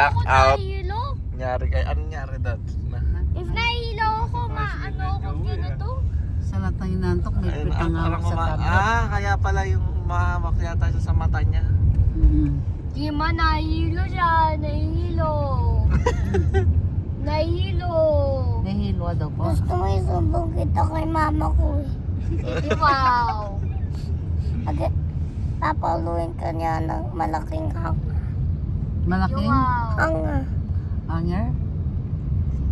Blackout. Nahihilo. Nangyari kay, ano nangyari doon? If nahihilo ako, maano ako ganito. Sa lahat ng inantok, may pitang parang sa tablet. kaya pala yung mahamak yata siya sa mata niya. Di man nahihilo siya. Nahihilo. Nahihilo. Nahihilwa daw po. Gusto mo isumbong kita kay mama ko eh. Wow. Okay. Papauluin ka niya ng malaking Malaking hanger. hanger?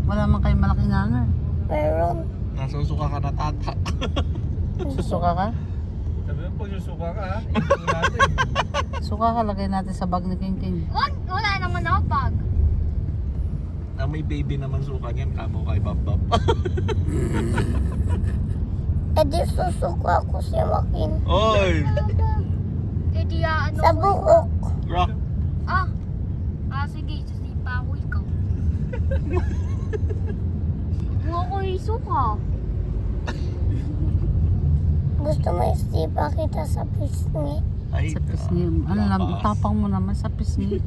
Wala man kayo malaking hanger. Meron. Nasusuka ka na tata. Susuka ka? Sabi mo, pag susuka ka ha, ito natin. Suka ka, lagay natin sa bag ni King King. Wala naman ako pag. May baby naman suka niyan, kamo kay Bab. Eh di susuka ko si Joaquin. Oy! Eh di ano sa buhok. Rock. Sige, sasipa ko ikaw. Huwag ko isuka. Gusto mo isipa kita sa pisngi? Ay, Sa pisngi. Ano lang, tapang mo naman sa pisngi.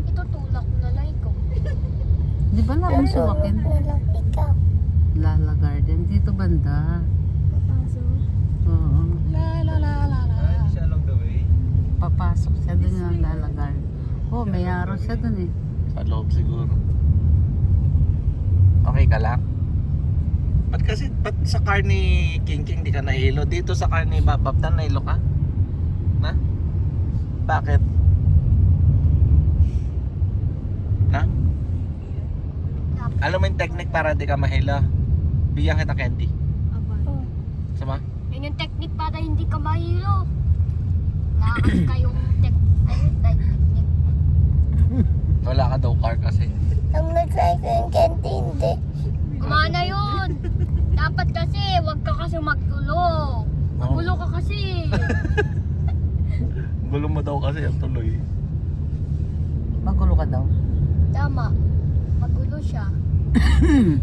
Itutulak ko na lang ikaw. Di ba naman si Joaquin? lang ikaw. Lala Garden. Dito banda. Oo. Ay, siya along the way. Papasok siya dun yung Lala Garden. Oh, may araw siya dun eh. sa loob siguro. Okay ka lang? Ba't sa car ni King King di ka nahilo? Dito sa car ni Babab na nahilo ka? Na? Bakit? Na? Alam mo yung technique para di ka mahilo? Bigyan kita candy. Sama? Yun yung technique para hindi ka mahilo. Lakas kayong technique. Wala ka daw car kasi. Ang nag-try ko yung candy, hindi. Kumana yun. Dapat kasi, wag ka kasi magtulo. Magulo ka kasi. Gulo mo daw kasi ang tuloy. Magulo ka daw. Tama. Magulo siya.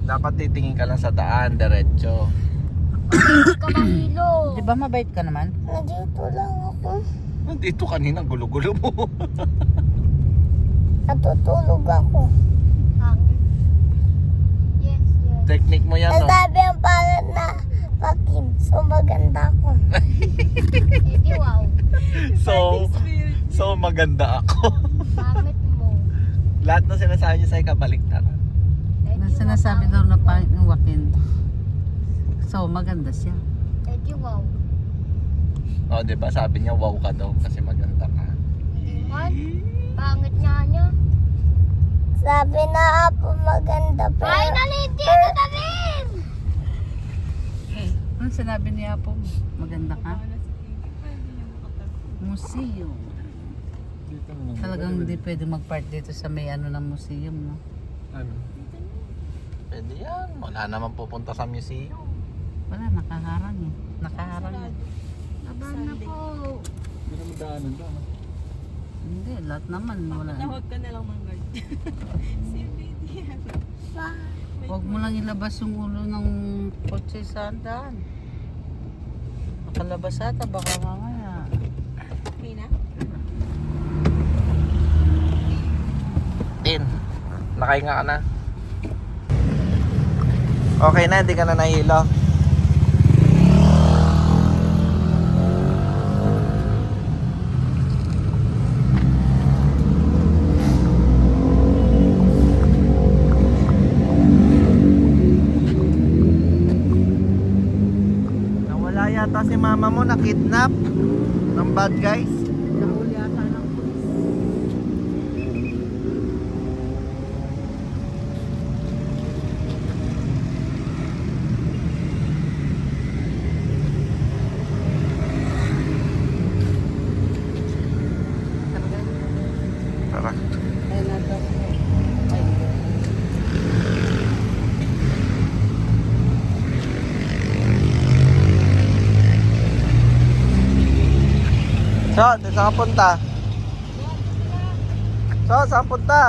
Dapat titingin ka lang sa daan, diretso. Hindi ka mahilo. Di ba mabait ka naman? Nandito lang ako. Dito kanina, gulo-gulo mo. Natutulog ako. Yes. Technique mo yan, no? Nasabi ang pangat na Joaquin. So maganda ako. Eh di wow. So maganda ako. Pangit mo. Lahat na sinasabi niya sa'yo kabaliktaran. Eh Na di sinasabi daw na pangit ng Joaquin. So, maganda siya. Eh di wow. O, diba? Sabi niya, wow ka daw kasi maganda ka. Hindi man. Pangit nga niya. Sabi na po maganda pero... Finally, dito na rin! Ano sinabi niya po? Maganda ka? Museum. Dito naman. Talagang hindi pwede mag-part dito sa may ano ng museum, no? Ano? Pwede yan. Wala naman pupunta sa museum. Wala, nakaharang eh. Nakaharang eh. Aba na po. Hindi na magdaanan doon. Hindi, lahat naman. Wala. Tawag ka na lang ng guard. CBD yan. Huwag mo lang ilabas yung ulo ng kotse sa daan. Makalabas ata, baka mamaya. Okay na? Din. Nakahinga ka na. Okay na, hindi ka na nahilo. Nawala yata si mama mo, na-kidnap ng bad guys. Nahuli ata ng pulis. Tara. Ayun na daw. Ay, So, saan ka punta? So, saan punta?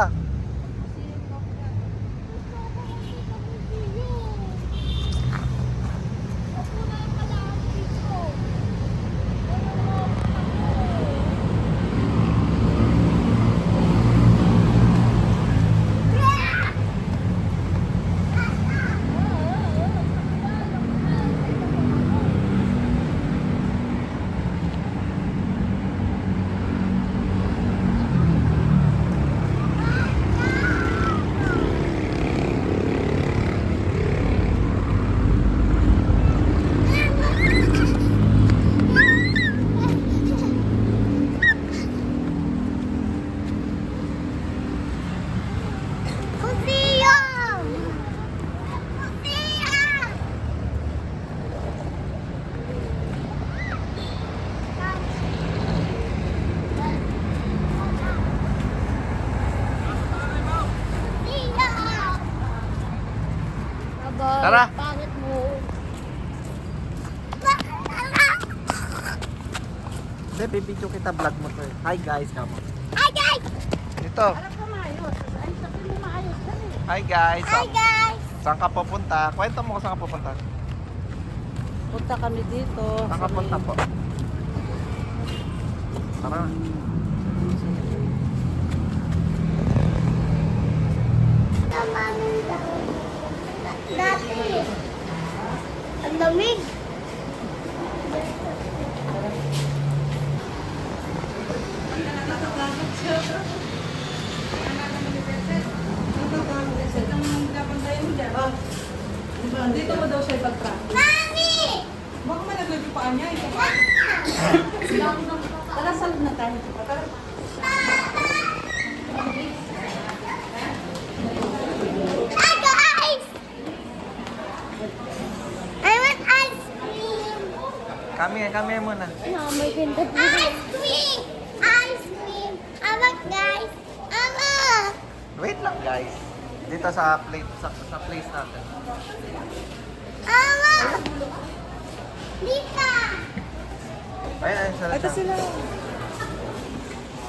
Tara. Pangit mo. Hindi, bibidyo kita, vlog mo to eh. Hi guys, kamo. Hi guys! Dito. Hi guys. Hi guys! Saan ka pupunta? Kwento mo kung saan ka pupunta. Punta kami dito. Saan ka punta po? Tara. Dati. Ang lamig. Dito mo daw siya ipag-track. Mami! Baka malaglag yung paa niya. Tara, salad na tayo. Tara. Hi guys! I want ice cream. Kami muna. May ganda po. Ice cream! Ice cream! Awak guys! Awak! Wait lang guys. Dito sa place natin. Awak! Dita! Ayun, Ito sila.